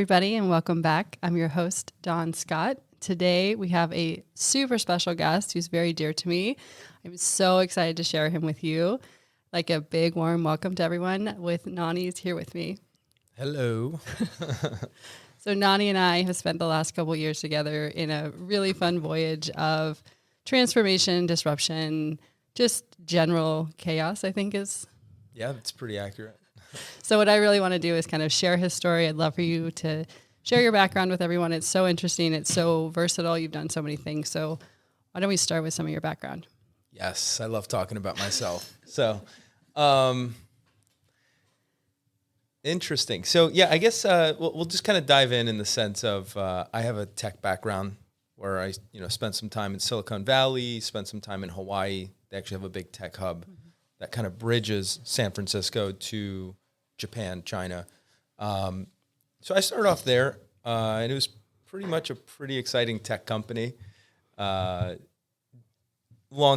everybody, and welcome back. I'm your host, Dawn Scott. Today, we have a super special guest who's very dear to me. I'm so excited to share him with you. Like a big, warm welcome to everyone with Nani's here with me. Hello. So Nani and I have spent the last couple years together in a really fun voyage of transformation, disruption, just general chaos, I think is. Yeah, that's pretty accurate. So what I really want to do is kind of share his story. I'd love for you to share your background with everyone. It's so interesting. It's so versatile. You've done so many things. So why don't we start with some of your background? Yes, I love talking about myself. So, interesting. So, yeah, I guess we'll just kind of dive in the sense of I have a tech background where I spent some time in Silicon Valley, spent some time in Hawaii. They actually have a big tech hub that kind of bridges San Francisco to Japan, China. So I started off there, and it was pretty much a pretty exciting tech company. Long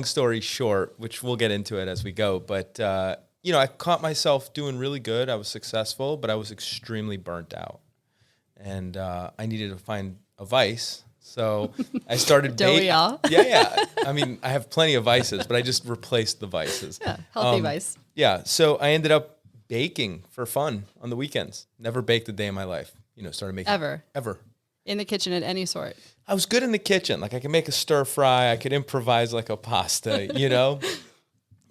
story short, which we'll get into it as we go, but I caught myself doing really good. I was successful, but I was extremely burnt out, and I needed to find a vice. So I started Don't we all? Yeah. I mean, I have plenty of vices, but I just replaced the vices. Yeah, healthy vice. Yeah. So I ended up baking for fun on the weekends. Never baked a day in my life. Started making Ever. In the kitchen at any sort. I was good in the kitchen. Like I could make a stir fry. I could improvise like a pasta,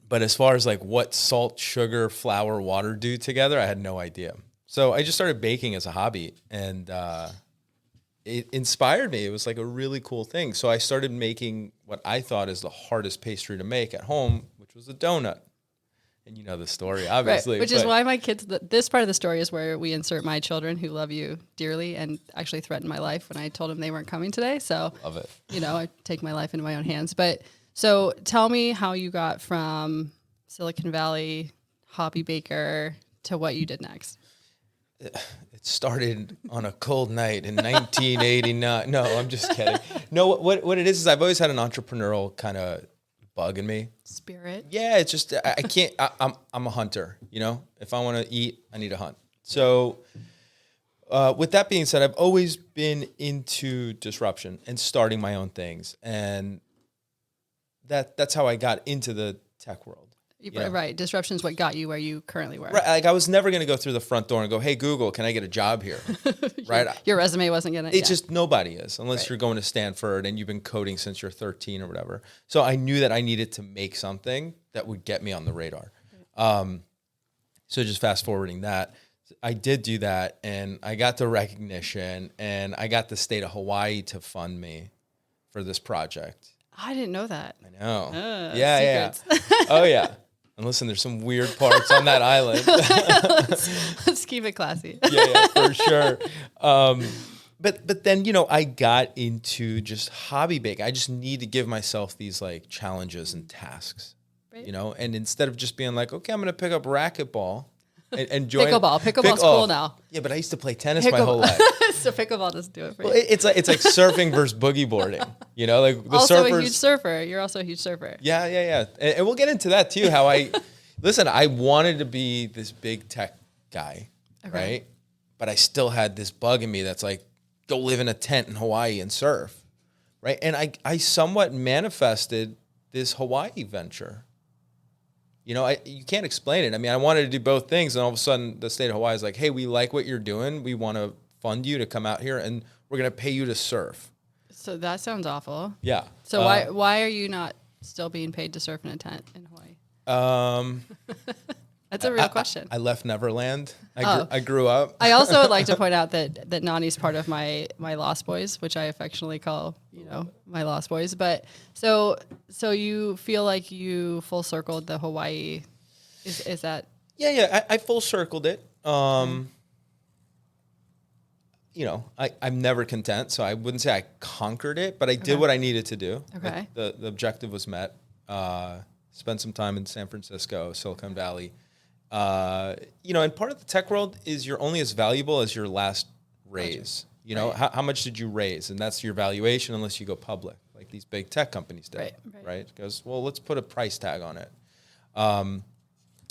But as far as like what salt, sugar, flour, water do together, I had no idea. So I just started baking as a hobby, and it inspired me. It was like a really cool thing. So I started making what I thought is the hardest pastry to make at home, which was a donut. And you know the story, obviously. Right. Which is why my kids, this part of the story is where we insert my children who love you dearly and actually threatened my life when I told them they weren't coming today. So, love it. I take my life into my own hands. But so tell me how you got from Silicon Valley, hobby baker, to what you did next. It started on a cold night in 1989. No, I'm just kidding. No, what it is I've always had an entrepreneurial kind of bug in me. Spirit. Yeah, it's just I can't. I'm a hunter. If I want to eat, I need to hunt. So, with that being said, I've always been into disruption and starting my own things, and that's how I got into the tech world. Right. Disruption is what got you where you currently were. Right. Like I was never going to go through the front door and go, "Hey Google, can I get a job here?" Right. Your resume wasn't going to. It's just nobody is unless you're going to Stanford and you've been coding since you're 13 or whatever. So I knew that I needed to make something that would get me on the radar. So just fast forwarding that, I did do that, and I got the recognition, and I got the state of Hawaii to fund me for this project. I didn't know that. I know. Yeah. Oh yeah. And listen, there's some weird parts on that island. Let's keep it classy. Yeah, for sure. But then, I got into just hobby bake. I just need to give myself these like challenges and tasks, right. And instead of just being like, okay, I'm going to pick up racquetball and join. Pickleball's cool now. Yeah, but I used to play tennis my whole life. So pickleball doesn't do it for you. Well, it's like surfing versus boogie boarding, like the also surfers. A huge surfer. You're also a huge surfer. Yeah. And we'll get into that too, how I wanted to be this big tech guy, right? But I still had this bug in me that's like, go live in a tent in Hawaii and surf, right? And I somewhat manifested this Hawaii venture. You can't explain it. I mean, I wanted to do both things, and all of a sudden the state of Hawaii is like, hey, we like what you're doing. We want to fund you to come out here, and we're going to pay you to surf. So that sounds awful. Yeah. So why are you not still being paid to surf in a tent in Hawaii? That's a real question. I left Neverland. I grew up. I also would like to point out that Nani's part of my Lost Boys, which I affectionately call, my Lost Boys. But so you feel like you full circled the Hawaii, is that? Yeah. I full circled it. I'm never content, so I wouldn't say I conquered it, but I did what I needed to do. Okay. The objective was met. Spent some time in San Francisco, Silicon Valley. And part of the tech world is you're only as valuable as your last raise. How much did you raise? And that's your valuation unless you go public, like these big tech companies did, right? Because, well, let's put a price tag on it.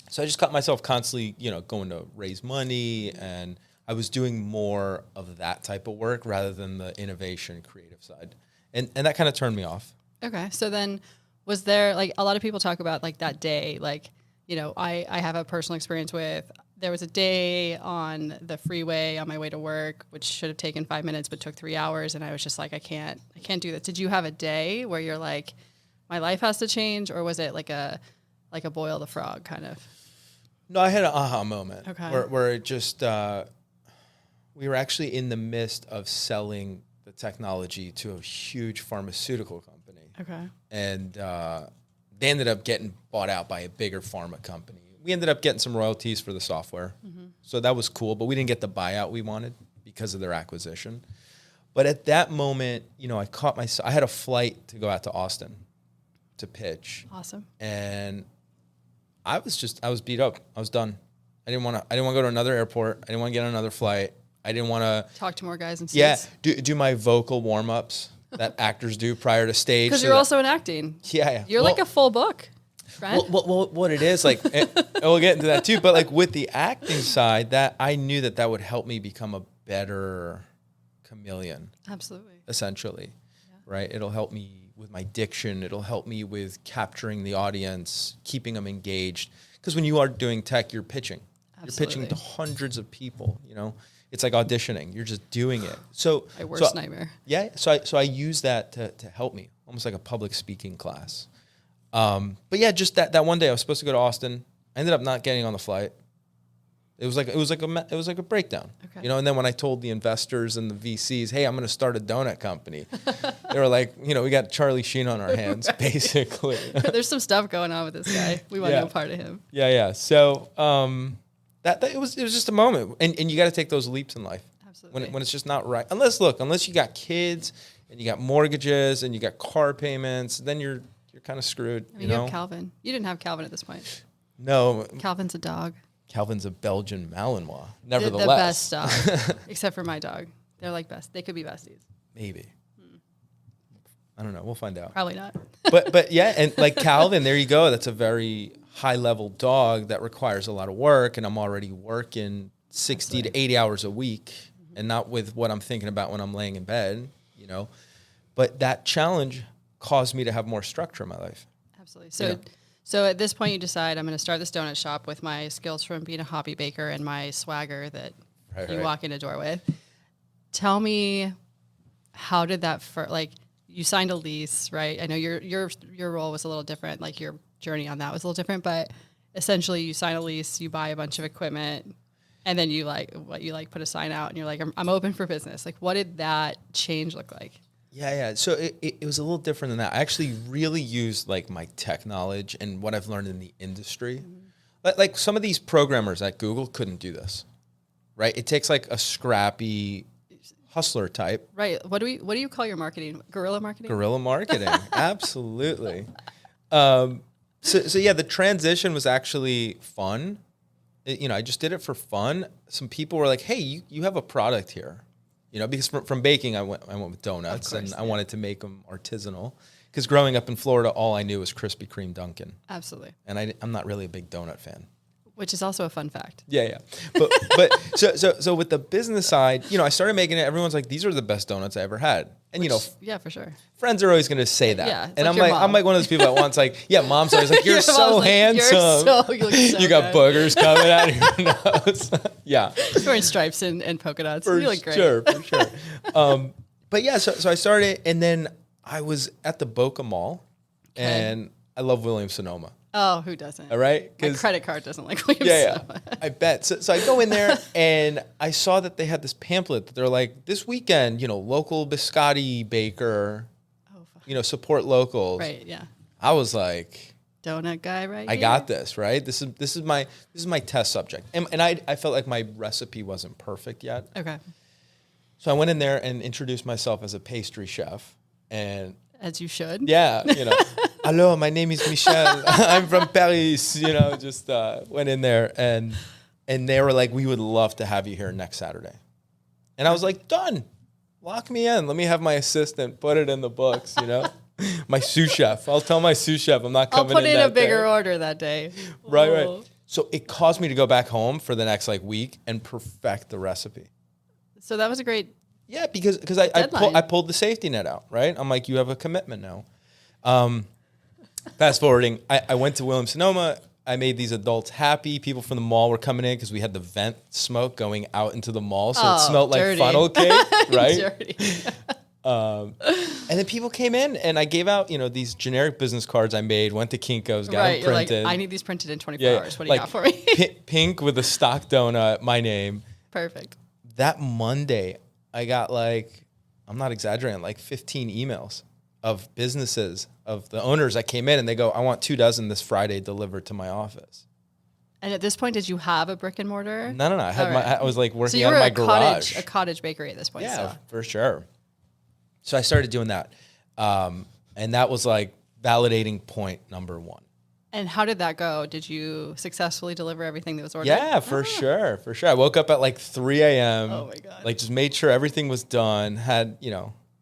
So I just caught myself constantly, going to raise money and I was doing more of that type of work rather than the innovation creative side. And that kind of turned me off. Okay. So then was there, like, a lot of people talk about like that day, like, you know, I have a personal experience with, there was a day on the freeway on my way to work, which should have taken 5 minutes, but took 3 hours. And I was just like, I can't do this. Did you have a day where you're like, my life has to change? Or was it like a boil the frog kind of? No, I had an aha moment. Okay. Where it just, we were actually in the midst of selling the technology to a huge pharmaceutical company. Okay. And they ended up getting bought out by a bigger pharma company. We ended up getting some royalties for the software. Mm-hmm. So that was cool, but we didn't get the buyout we wanted because of their acquisition. But at that moment, you know, I had a flight to go out to Austin to pitch. Awesome. And I was beat up. I was done. I didn't want to go to another airport. I didn't want to get on another flight. I didn't want to talk to more guys in seats. Yeah, do my vocal warm-ups that actors do prior to stage. Because you're also in acting. Yeah. You're like a full book, right? Well, what it is, like, and we'll get into that too, but like with the acting side, that I knew that would help me become a better chameleon. Absolutely. Essentially, right? It'll help me with my diction. It'll help me with capturing the audience, keeping them engaged. Because when you are doing tech, you're pitching. Absolutely. You're pitching to hundreds of people, you know? It's like auditioning. You're just doing it. So my worst nightmare. Yeah. So I use that to help me, almost like a public speaking class. But yeah, just that one day I was supposed to go to Austin. I ended up not getting on the flight. It was like a breakdown, okay. You know. And then when I told the investors and the VCs, "Hey, I'm going to start a donut company," they were like, "You know, we got Charlie Sheen on our hands, basically." There's some stuff going on with this guy. We want to be a part of him. Yeah. So that it was just a moment, and you got to take those leaps in life. Absolutely. When it's just not right. Unless you got kids and you got mortgages and you got car payments, then you're kind of screwed. I mean, you have Calvin. You didn't have Calvin at this point. No. Calvin's a dog. Calvin's a Belgian Malinois. Nevertheless, the best dog, except for my dog. They're like best. They could be besties. Maybe. I don't know. We'll find out. Probably not. but yeah, and like Calvin, there you go. That's a very high level dog that requires a lot of work, and I'm already working 60 to 80 hours a week, and not with what I'm thinking about when I'm laying in bed, you know. But that challenge caused me to have more structure in my life. Absolutely. So at this point, you decide, I'm going to start this donut shop with my skills from being a hobby baker and my swagger that you walk in a door with. Tell me, how did that you signed a lease, right? I know your role was a little different, like your journey on that was a little different, but essentially you sign a lease, you buy a bunch of equipment, and then you put a sign out and you're like, I'm open for business. Like, what did that change look like? Yeah. So it was a little different than that. I actually really used like my tech knowledge and what I've learned in the industry. Mm-hmm. Like some of these programmers at Google couldn't do this, right? It takes like a scrappy hustler type. Right. What do you call your marketing? Guerrilla marketing? Guerrilla marketing. Absolutely. So yeah, the transition was actually fun. I just did it for fun. Some people were like, "Hey, you have a product here." Because from baking, I went with donuts, and I wanted to make them artisanal. Because growing up in Florida, all I knew was Krispy Kreme Dunkin'. Absolutely. And I'm not really a big donut fan. Which is also a fun fact. Yeah. But so with the business side, I started making it. Everyone's like, "These are the best donuts I ever had." And yeah, for sure. Friends are always going to say that. Yeah, and I'm like one of those people that wants mom's always like, "You're so handsome. You look so you got boogers coming out of your nose." Yeah. You're wearing stripes and polka dots. You look great. For sure. But yeah, so I started, and then I was at the Boca Mall, and I love Williams-Sonoma. Oh, who doesn't? All right? My credit card doesn't like Williams-Sonoma. Yeah, I bet. So I go in there, and I saw that they had this pamphlet that they're like, this weekend, local biscotti baker, support locals. Right, yeah. I was like, donut guy, right? I got this, right? This is my test subject. And I felt like my recipe wasn't perfect yet. Okay. So I went in there and introduced myself as a pastry chef. And as you should. Yeah, hello, my name is Michel. I'm from Paris. Just went in there and they were like, "We would love to have you here next Saturday." And I was like, "Done. Lock me in. Let me have my assistant put it in the books." My sous chef. I'll tell my sous chef I'm not coming in. I'll put in a bigger order that day. Right. So it caused me to go back home for the next like week and perfect the recipe. So that was a great. Yeah, because I pulled the safety net out, right? I'm like, you have a commitment now. Fast forwarding, I went to Williams-Sonoma. I made these adults happy. People from the mall were coming in because we had the vent smoke going out into the mall. So it smelled dirty. like funnel cake, right? Dirty. And then people came in and I gave out, these generic business cards I made, went to Kinko's, got them printed. You're like, I need these printed in 24 hours. What do you got for me? Pink with a stock donut, my name. Perfect. That Monday, I got I'm not exaggerating, 15 emails of businesses, of the owners that came in and they go, I want 24 this Friday delivered to my office. And at this point, did you have a brick and mortar? No. I was working so you out were of my garage. A cottage bakery at this point. Yeah, for sure. So I started doing that. And that was validating point number one. And how did that go? Did you successfully deliver everything that was ordered? Yeah, for sure. I woke up at 3 a.m. Oh my God. Just made sure everything was done. Had,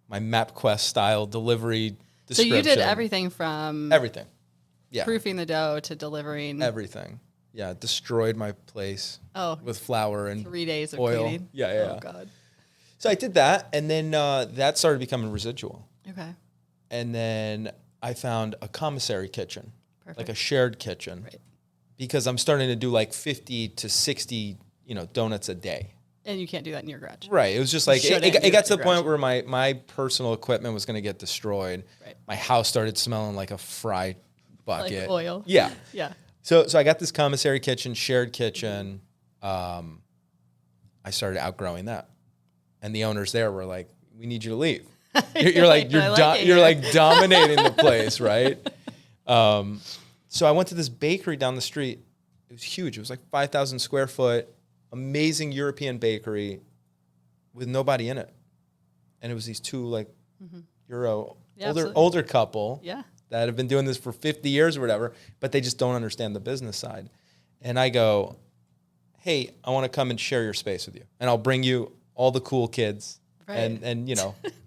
my MapQuest style delivery description. So you did everything from everything. Yeah. Proofing the dough to delivering everything. Yeah. Destroyed my place with flour and 3 days of oil. cleaning. Yeah. Oh God. So I did that. And then that started becoming residual. Okay. And then I found a commissary kitchen. Perfect. A shared kitchen. Right. Because I'm starting to do 50 to 60, donuts a day. And you can't do that in your garage. Right. It was just it got to the point where my personal equipment was going to get destroyed. Right. My house started smelling like a fry bucket. Like oil. Yeah. Yeah. So I got this commissary kitchen, shared kitchen. I started outgrowing that. And the owners there were like, we need you to leave. You're dominating the place, right? So I went to this bakery down the street. It was huge. It was 5,000 square foot, amazing European bakery with nobody in it. And it was these two Euro older couple that have been doing this for 50 years or whatever, but they just don't understand the business side. And I go, hey, I want to come and share your space with you. And I'll bring you all the cool kids. Right. And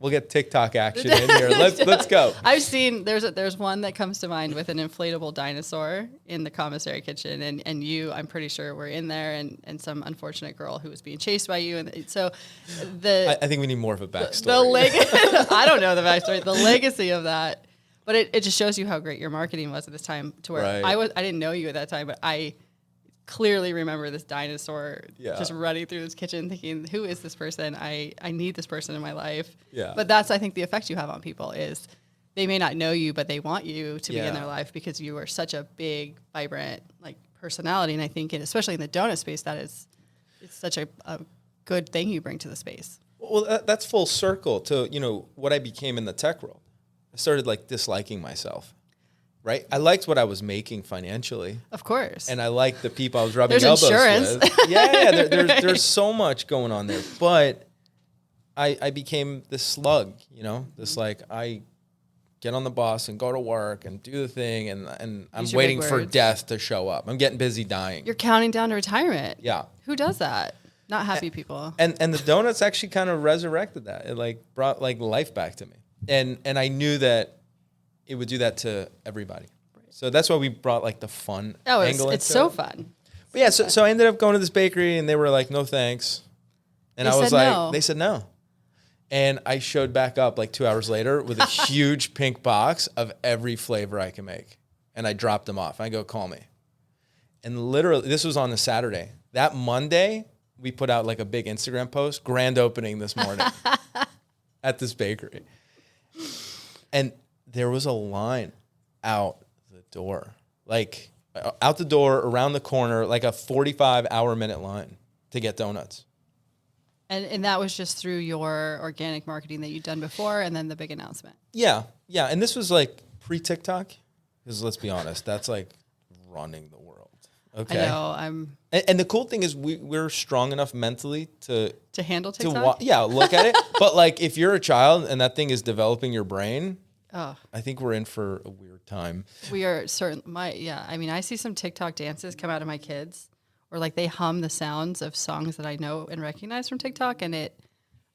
we'll get TikTok action in here. Let's go. I've seen there's one that comes to mind with an inflatable dinosaur in the commissary kitchen, and you, I'm pretty sure, were in there, and some unfortunate girl who was being chased by you, and so I think we need more of a backstory. I don't know the backstory. The legacy of that, but it just shows you how great your marketing was at this time. To where I didn't know you at that time, but I clearly remember this dinosaur just running through this kitchen thinking, who is this person? I need this person in my life. Yeah. But that's, I think, the effect you have on people is they may not know you, but they want you to be in their life because you are such a big, vibrant personality. And I think, especially in the donut space, it's such a good thing you bring to the space. Well, that's full circle to, what I became in the tech world. I started disliking myself. Right, I liked what I was making financially, of course, and I liked the people I was rubbing elbows insurance with. There's so much going on there, but I became this slug, this I get on the bus and go to work and do the thing, and I'm waiting for death to show up. I'm getting busy dying. You're counting down to retirement. Yeah, who does that? Not happy people. And the donuts actually kind of resurrected that. It brought life back to me, and I knew that it would do that to everybody. Right. So that's why we brought the fun angle. It's so fun. But yeah, so I ended up going to this bakery and they were like, no thanks. And I was like, no. They said no. And I showed back up 2 hours later with a huge pink box of every flavor I can make. And I dropped them off. I go, call me. And literally, this was on a Saturday. That Monday, we put out a big Instagram post, grand opening this morning at this bakery. And there was a line out the door, out the door, around the corner, a 45-hour-minute line to get donuts. And that was just through your organic marketing that you'd done before, and then the big announcement. Yeah. And this was pre-TikTok, because let's be honest, that's running the world. Okay. I know. And the cool thing is we're strong enough mentally to handle TikTok. Look at it. But if you're a child and that thing is developing your brain. Oh. I think we're in for a weird time. We are certain. I see some TikTok dances come out of my kids, or they hum the sounds of songs that I know and recognize from TikTok, and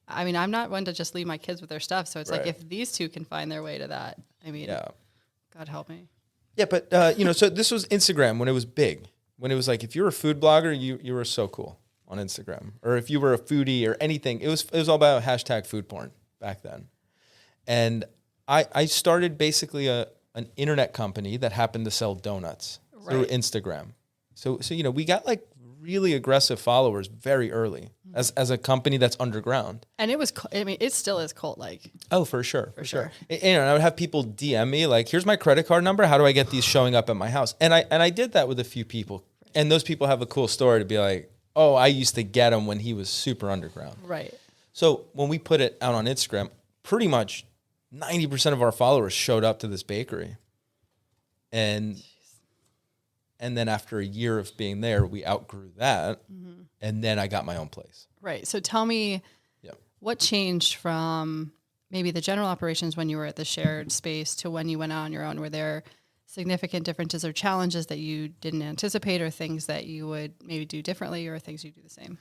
I'm not one to just leave my kids with their stuff. So it's if these two can find their way to that, God help me. Yeah, but so this was Instagram when it was big, when it was like, if you were a food blogger, you were so cool on Instagram, or if you were a foodie or anything, it was all about hashtag food porn back then. And I started basically an internet company that happened to sell donuts through Instagram. So we got like really aggressive followers very early as a company that's underground. And it was, it still is cult-like. Oh, for sure. For sure. And I would have people DM me like, here's my credit card number. How do I get these showing up at my house? And I did that with a few people. And those people have a cool story to be like, oh, I used to get him when he was super underground. Right. So when we put it out on Instagram, pretty much 90% of our followers showed up to this bakery. And then after a year of being there, we outgrew that. Mm-hmm. And then I got my own place. Right. So tell me what changed from maybe the general operations when you were at the shared space to when you went out on your own? Were there significant differences or challenges that you didn't anticipate, or things that you would maybe do differently, or things you do the same?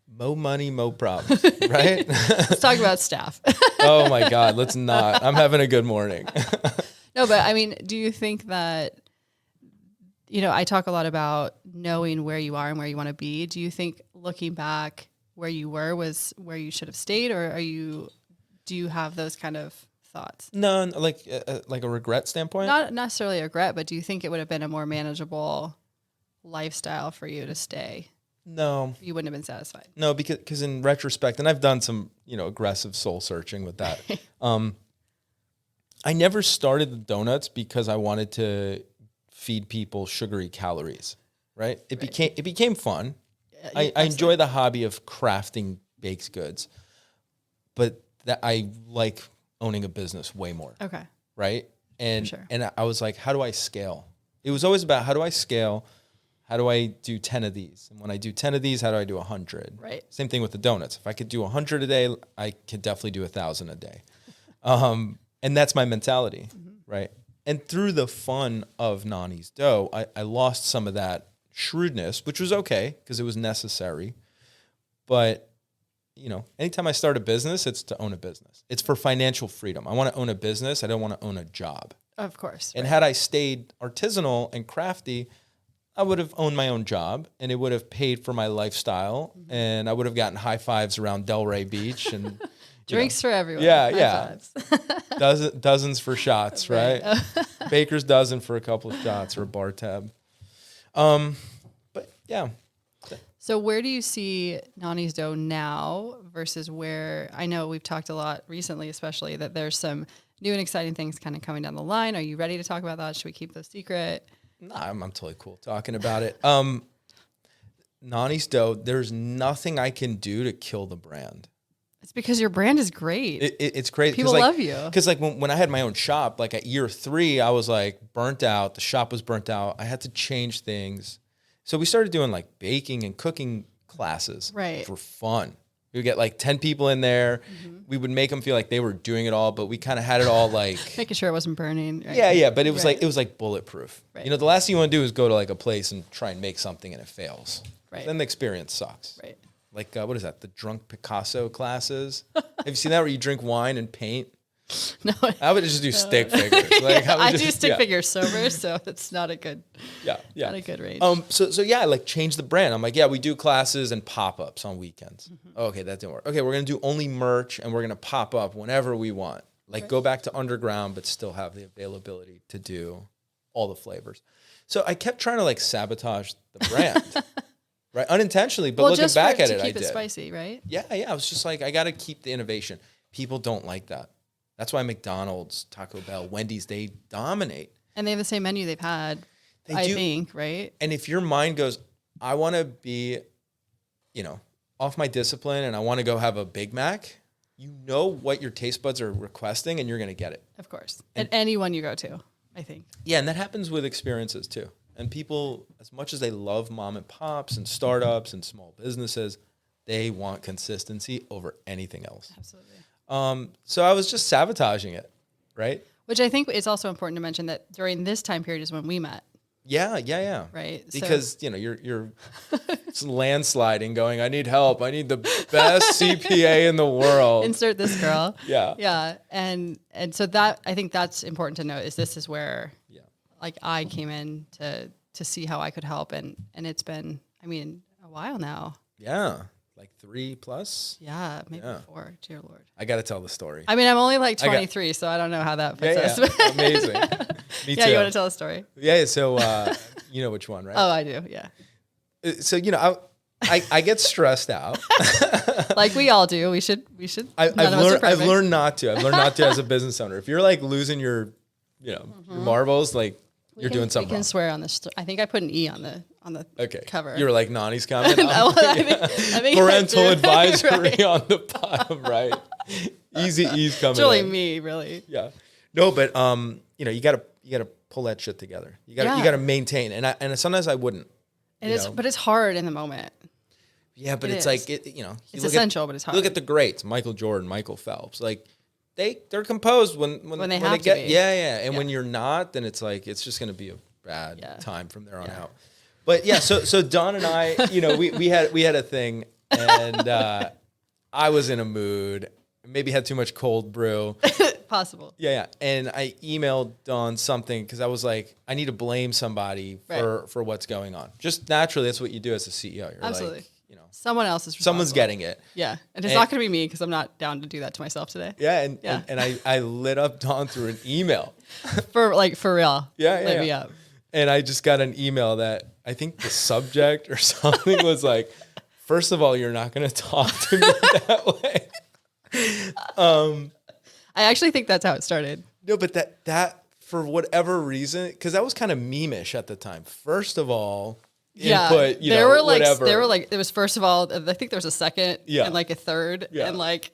Mo money, mo problems, right? Let's talk about staff. Oh my God, let's not. I'm having a good morning. No, but I mean, do you think that, I talk a lot about knowing where you are and where you want to be. Do you think looking back where you were was where you should have stayed, or do you have those kind of thoughts? No, like a regret standpoint? Not necessarily a regret, but do you think it would have been a more manageable lifestyle for you to stay? No. You wouldn't have been satisfied? No, because in retrospect, and I've done some, aggressive soul searching with that. I never started the donuts because I wanted to feed people sugary calories, right? It became fun. I enjoy the hobby of crafting baked goods, but that I like owning a business way more. Okay. Right? And sure. And I was like, how do I scale? It was always about, how do I scale? How do I do 10 of these? And when I do 10 of these, how do I do 100? Right. Same thing with the donuts. If I could do 100 a day, I could definitely do 1,000 a day. And that's my mentality, right? And through the fun of Nani's dough, I lost some of that shrewdness, which was okay because it was necessary. But, anytime I start a business, it's to own a business. It's for financial freedom. I want to own a business. I don't want to own a job. Of course. And had I stayed artisanal and crafty, I would have owned my own job, and it would have paid for my lifestyle, and I would have gotten high fives around Delray Beach and drinks for everyone. Yeah. Dozens for shots, right? Baker's dozen for a couple of shots, or a bar tab. But yeah. So where do you see Nani's dough now versus where, I know we've talked a lot recently, especially, that there's some new and exciting things kind of coming down the line. Are you ready to talk about that? Should we keep those secret? Nah, I'm totally cool talking about it. Nani's dough, there's nothing I can do to kill the brand. It's because your brand is great. It's crazy. People love you. Because when I had my own shop, like at year 3, I was like burnt out. The shop was burnt out. I had to change things. So we started doing like baking and cooking classes for fun. We would get like 10 people in there. Mm-hmm. We would make them feel like they were doing it all, but we kind of had it all like making sure it wasn't burning. Right? Yeah. But it was like bulletproof. Right. The last thing you want to do is go to like a place and try and make something and it fails. Right. Then the experience sucks. Right. Like, what is that? The drunk Picasso classes? Have you seen that where you drink wine and paint? No. I would just do stick figures. Like, I do stick figures sober, so it's not a good, not a good range. So yeah, like change the brand. I'm like, yeah, we do classes and pop-ups on weekends. Mm-hmm. Okay, that didn't work. Okay, we're going to do only merch and we're going to pop up whenever we want. Like go back to underground, but still have the availability to do all the flavors. So I kept trying to like sabotage the brand. Right, unintentionally, but looking back at it, I did. Keep it spicy, right? Yeah. I was just like, I got to keep the innovation. People don't like that. That's why McDonald's, Taco Bell, Wendy's, they dominate. And they have the same menu they've had, I think, right? And if your mind goes, I want to be, off my discipline and I want to go have a Big Mac, you know what your taste buds are requesting and you're going to get it. Of course. And anyone you go to, I think. Yeah, and that happens with experiences too. And people, as much as they love mom and pops and startups and small businesses, they want consistency over anything else. Absolutely. So I was just sabotaging it, right? Which I think it's also important to mention that during this time period is when we met. Yeah. Right. Because, you're landsliding going, I need help. I need the best CPA in the world. Insert this girl. Yeah. Yeah. And so that, I think that's important to note, is this is where like I came in to to see how I could help. And it's been, I mean, a while now. Yeah. Like 3+? Yeah, maybe 4. Dear Lord. I got to tell the story. I mean, I'm only like 23, so I don't know how that puts us. Amazing. Me Yeah, too. you want to tell a story? Yeah, so you know which one, right? Oh, I do, yeah. So, I get stressed out. Like we all do. We should. I've learned not to. I've learned not to as a business owner. If you're like losing your, your marbles, like you're doing something We can wrong. swear on this. I think I put an E on the cover. You were like Nani's comment. No, I think Parental advisory right. on the bottom right. Easy E's coming. It's really in. me, really. Yeah. No, but you gotta pull that shit together. You gotta maintain. And sometimes I wouldn't. But it's hard in the moment. Yeah, but it's is. like It's essential, but it's hard. Look at the greats, Michael Jordan, Michael Phelps. Like they're composed when they have to be. Yeah. And when you're not, then it's like it's just gonna be a bad time from there on out. But yeah, so Don and I, we had a thing, and I was in a mood, maybe had too much cold brew. Possible. Yeah. And I emailed Dawn something because I was like, I need to blame somebody for what's going on. Just naturally, that's what you do as a CEO. You're absolutely. like, someone else is responsible. Someone's getting it. Yeah. And it's not going to be me because I'm not down to do that to myself today. Yeah. And I lit up Dawn through an email. for real. Yeah. Lit me up. And I just got an email that I think the subject or something was like, first of all, you're not going to talk to me that way. I actually think that's how it started. No, but that for whatever reason, because that was kind of meme-ish at the time. First of all, input, there were whatever. It was first of all, I think there was a second and like a third. Yeah. And like,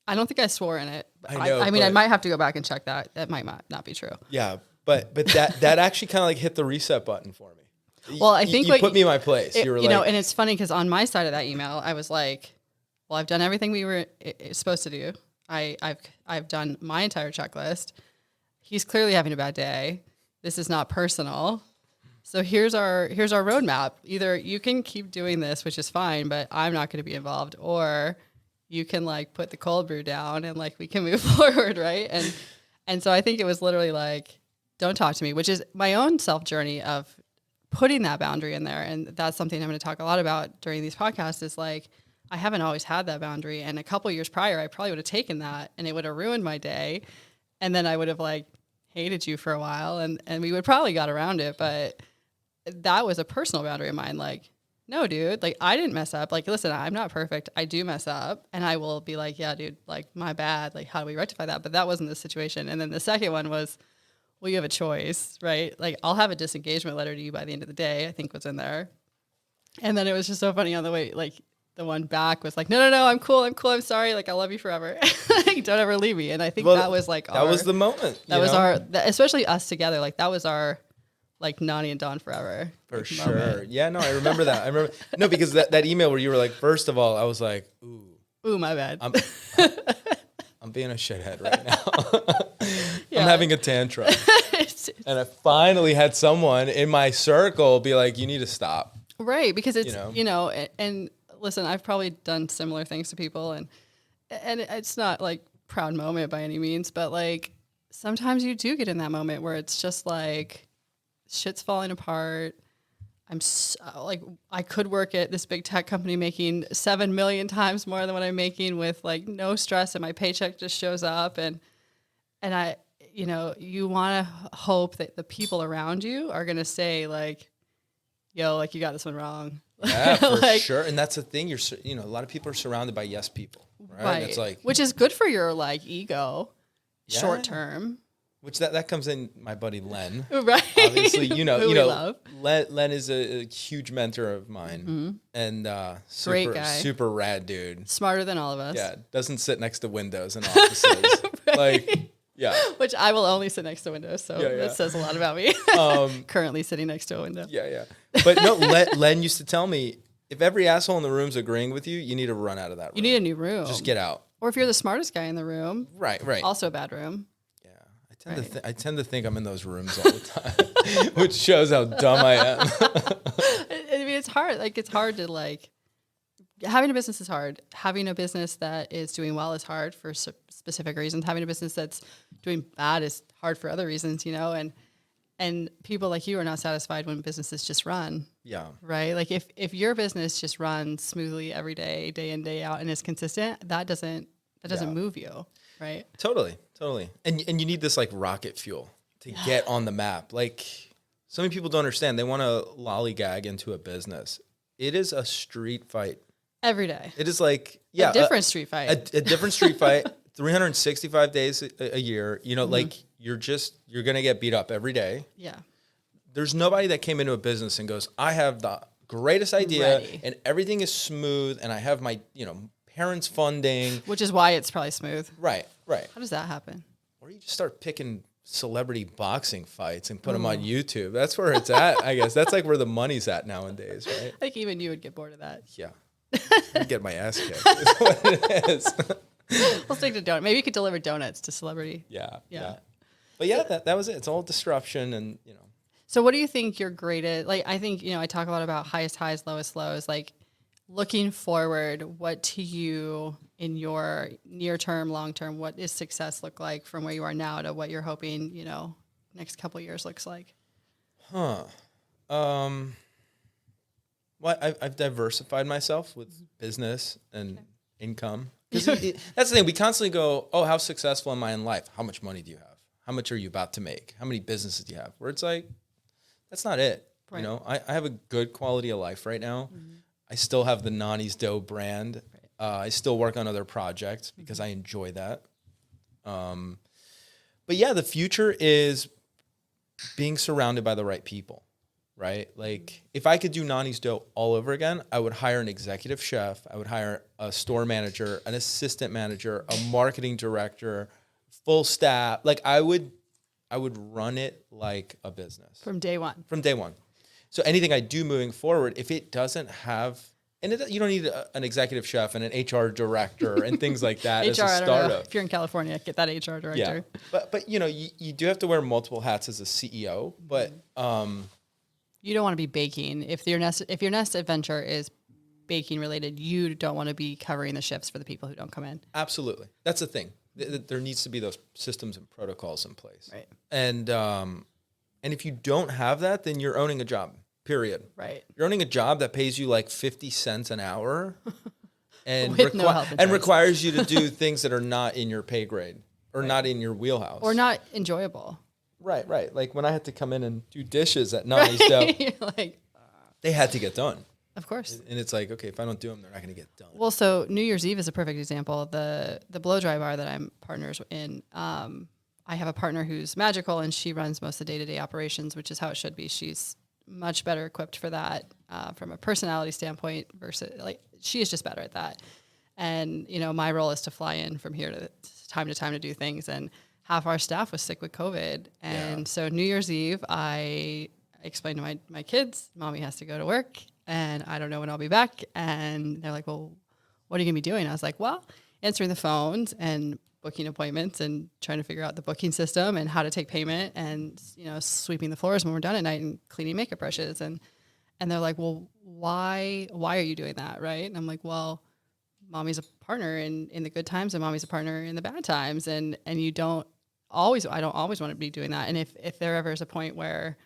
I don't think I swore in it. I know, I mean, I might have to go back and check that. That might not be true. Yeah. But that actually kind of like hit the reset button for me. Well, I think you put me in my place. You were like, and it's funny because on my side of that email, I was like, well, I've done everything we were supposed to do. I've done my entire checklist. He's clearly having a bad day. This is not personal. So here's our roadmap. Either you can keep doing this, which is fine, but I'm not going to be involved, or you can like put the cold brew down and like we can move forward, right? And so I think it was literally like, don't talk to me, which is my own self journey of putting that boundary in there. And that's something I'm going to talk a lot about during these podcasts is like, I haven't always had that boundary. And a couple of years prior, I probably would have taken that and it would have ruined my day. And then I would have like hated you for a while and we would probably got around it. But that was a personal boundary of mine. Like, no, dude, like I didn't mess up. Like, listen, I'm not perfect. I do mess up. And I will be like, yeah, dude, like my bad. Like, how do we rectify that? But that wasn't the situation. And then the second one was, well, you have a choice, right? Like I'll have a disengagement letter to you by the end of the day, I think was in there. And then it was just so funny on the way, like the one back was like, no, I'm cool. I'm sorry. Like I love you forever. Like, don't ever leave me. And I think that was like, that was the moment. That was especially us together. Like that was our like Nani and Dawn forever. For like, sure. moment. Yeah, no, I remember that. No, because that email where you were like, first of all, I was like, ooh, my bad. I'm being a shithead right now. I'm having a tantrum. And I finally had someone in my circle be like, you need to stop. Right. Because it's, and listen, I've probably done similar things to people and it's not like proud moment by any means, but like sometimes you do get in that moment where it's just like shit's falling apart. I'm like, I could work at this big tech company making 7 million times more than what I'm making with like no stress and my paycheck just shows up. And I, you want to hope that the people around you are going to say like, yo, like you got this one wrong. Yeah, for sure. And that's the thing. A lot of people are surrounded by yes people, right? It's like, which is good for your like ego short term. Which that comes in my buddy Len. Right. Obviously, love. Len is a huge mentor of mine and great guy. Super rad dude. Smarter than all of us. Yeah, doesn't sit next to windows in offices. Like, yeah. Which I will only sit next to windows, so that says a lot about me. Currently sitting next to a window. Yeah. But no, Len used to tell me, if every asshole in the room's agreeing with you, you need to run out of that room. You need a new room. Just get out. Or if you're the smartest guy in the room. Right. Also a bad room. I tend to think I'm in those rooms all the time, which shows how dumb I am. I mean, it's hard. Like, it's hard to like, having a business is hard. Having a business that is doing well is hard for specific reasons. Having a business that's doing bad is hard for other reasons, and And people like you are not satisfied when businesses just run. Yeah. Right. Like if your business just runs smoothly every day, day in, day out, and is consistent, that doesn't move you. Right. Totally. And you need this like rocket fuel to get on the map. Like so many people don't understand. They want to lollygag into a business. It is a street fight. Every day. It is like, a different street fight. A different street fight, 365 days a year, like you're going to get beat up every day. Yeah. There's nobody that came into a business and goes, I have the greatest idea and everything is smooth and I have my, parents' funding. Which is why it's probably smooth. Right. How does that happen? Or you just start picking celebrity boxing fights and put them on YouTube. That's where it's at, I guess. That's like where the money's at nowadays, right? I think even you would get bored of that. Yeah. I'd get my ass kicked is what it is. We'll stick to donuts. Maybe you could deliver donuts to celebrity. Yeah. But yeah, that was it. It's all disruption and, So what do you think your greatest, like, I think, I talk a lot about highest highs, lowest lows, like looking forward, what to you in your near term, long term, what does success look like from where you are now to what you're hoping, next couple of years looks like? Well, I've diversified myself with business and income. That's the thing. We constantly go, oh, how successful am I in life? How much money do you have? How much are you about to make? How many businesses do you have? Where it's like, that's not it. Right. I have a good quality of life right now. Mm-hmm. I still have the Nani's dough brand. Right. I still work on other projects because I enjoy that. But yeah, the future is being surrounded by the right people. Right? Like if I could do Nani's dough all over again, I would hire an executive chef. I would hire a store manager, an assistant manager, a marketing director, full staff. Like I would run it like a business. From day one. So anything I do moving forward, if it doesn't have, you don't need an executive chef and an HR director and things like that as a startup. I don't know. If you're in California, get that HR director. Yeah. But you do have to wear multiple hats as a CEO, but you don't want to be baking. If your next adventure is baking related, you don't want to be covering the shifts for the people who don't come in. Absolutely. That's the thing. There needs to be those systems and protocols in place. Right. And if you don't have that, then you're owning a job, period. Right. You're owning a job that pays you like 50 cents an hour and, requires you to do things that are not in your pay grade or not in your wheelhouse. Or not enjoyable. Right. Like when I had to come in and do dishes at Nani's dough, they had to get done. Of course. And it's like, okay, if I don't do them, they're not going to get done. Well, so New Year's Eve is a perfect example. The blow dry bar that I'm partners in, I have a partner who's magical and she runs most of the day-to-day operations, which is how it should be. She's much better equipped for that from a personality standpoint versus she is just better at that. And, my role is to fly in from here to time to do things. And half our staff was sick with COVID. And so New Year's Eve, I explained to my kids, Mommy has to go to work and I don't know when I'll be back. And they're like, well, what are you going to be doing? I was like, well, answering the phones and booking appointments and trying to figure out the booking system and how to take payment and, sweeping the floors when we're done at night and cleaning makeup brushes. And they're like, well, why are you doing that? Right. And I'm like, well, Mommy's a partner in the good times and Mommy's a partner in the bad times. And I don't always want to be doing that. And if there ever is a point where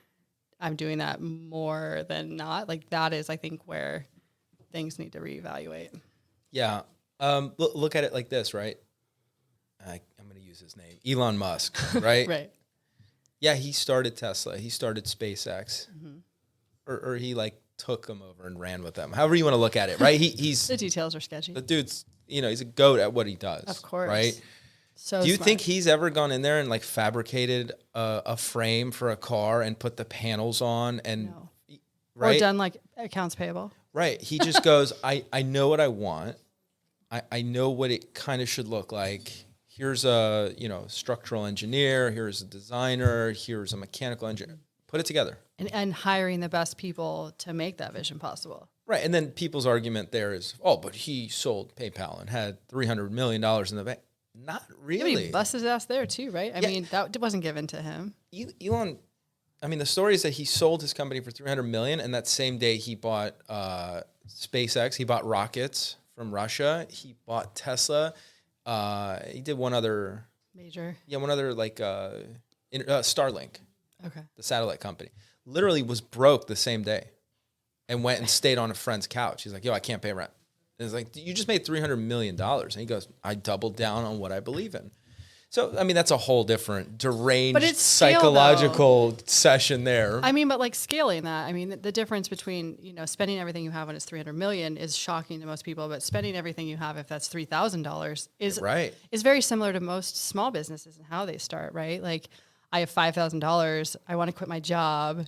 I'm doing that more than not, that is, I think, where things need to reevaluate. Yeah. Look at it like this, right? I'm going to use his name, Elon Musk, right? Right. Yeah. He started Tesla. He started SpaceX or he took them over and ran with them. However you want to look at it, right? He's the details are sketchy. The dude's, he's a goat at what he does. Of course. Right? So do you smart. think he's ever gone in there and fabricated a frame for a car and put the panels on and no. Right? Or done accounts payable? Right. He just goes, I know what I want. I know what it kind of should look like. Here's a, structural engineer, here's a designer, here's a mechanical engineer. Put it together. And hiring the best people to make that vision possible. Right. And then people's argument there is, oh, but he sold PayPal and had $300 million in the bank. Not really. Yeah, he busted his ass there too, right? I mean, that wasn't given to him. Elon, the story is that he sold his company for $300 million, and that same day he bought SpaceX. He bought rockets from Russia. He bought Tesla. He did one other major. Yeah, one other Starlink. Okay. the satellite company, literally was broke the same day and went and stayed on a friend's couch. He's like, yo, I can't pay rent. And it's like, you just made $300 million. And he goes, I doubled down on what I believe in. So, I mean, that's a whole different deranged psychological session there. I mean, but like scaling that, I mean, the difference between, spending everything you have when it's 300 million is shocking to most people, but spending everything you have if that's $3,000 is very similar to most small businesses and how they start, right? Like, I have $5,000. I want to quit my job.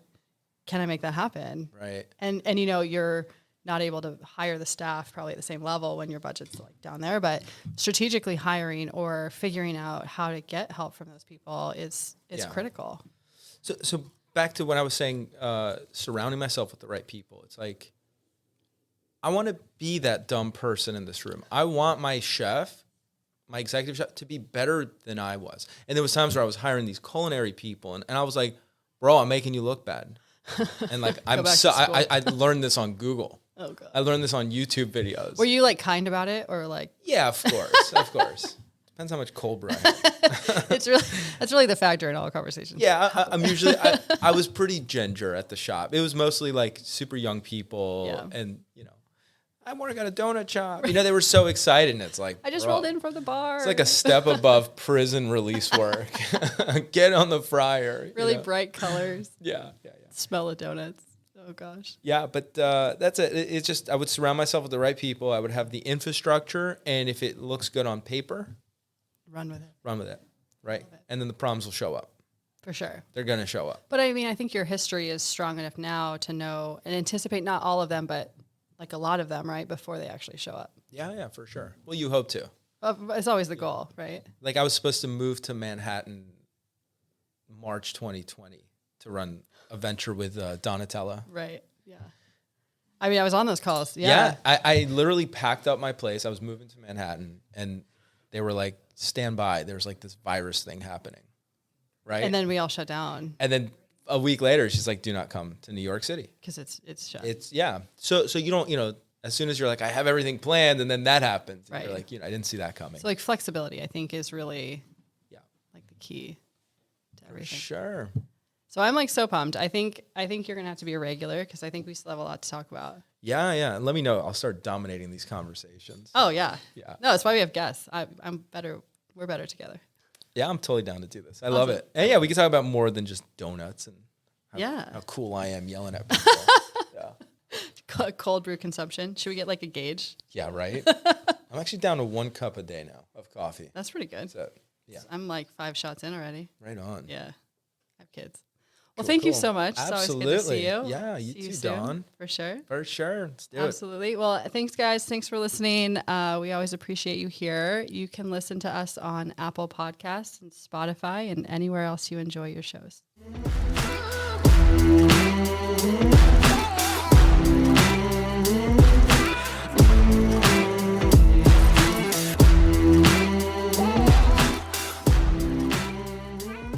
Can I make that happen? Right. And you're not able to hire the staff probably at the same level when your budget's like down there, but strategically hiring or figuring out how to get help from those people is critical. So back to what I was saying, surrounding myself with the right people. It's like, I want to be that dumb person in this room. I want my chef, my executive chef, to be better than I was. And there was times where I was hiring these culinary people and I was like, bro, I'm making you look bad. And like, I learned this on Google. Oh God. I learned this on YouTube videos. Were you like kind about it or like? Yeah, of course. Of course. Depends how much cold brew I have. That's really the factor in all conversations. Yeah. I'm usually, I was pretty ginger at the shop. It was mostly like super young people and, I work at a donut shop. They were so excited and it's like, I just rolled in from the bar. It's like a step above prison release work. Get on the fryer. Really bright colors. Yeah. Smell of donuts. Oh gosh. Yeah, but that's it. It's just I would surround myself with the right people. I would have the infrastructure, and if it looks good on paper, run with it. Right? And then the problems will show up. For sure. They're going to show up. But I mean, I think your history is strong enough now to know and anticipate not all of them, but like a lot of them, right, before they actually show up. Yeah, for sure. Well, you hope to. It's always the goal, right? Like I was supposed to move to Manhattan March 2020 to run a venture with Donatella. Right. Yeah. I mean, I was on those calls. Yeah. I literally packed up my place. I was moving to Manhattan and they were like, stand by. There's like this virus thing happening. Right. And then we all shut down. And then a week later, she's like, do not come to New York City. Because it's shut. So you don't, as soon as you're like, I have everything planned and then that happens. Right. You're like, I didn't see that coming. So like flexibility, I think is really like the key to everything. For sure. So I'm like so pumped. I think you're going to have to be a regular because I think we still have a lot to talk about. Yeah. And let me know. I'll start dominating these conversations. Oh, yeah. Yeah. No, that's why we have guests. I'm better. We're better together. Yeah, I'm totally down to do this. I love it. And yeah, we can talk about more than just donuts and how cool I am yelling at people. Yeah. Cold brew consumption. Should we get like a gauge? Yeah, right? I'm actually down to 1 cup a day now of coffee. That's pretty good. So, yeah. I'm like 5 shots in already. Right on. Yeah. I have kids. Well, thank you so much. Absolutely. It's always good to see you. Yeah, you too, Dawn. For sure. For sure. Let's do it. Absolutely. Well, thanks, guys. Thanks for listening. We always appreciate you here. You can listen to us on Apple Podcasts and Spotify and anywhere else you enjoy your shows.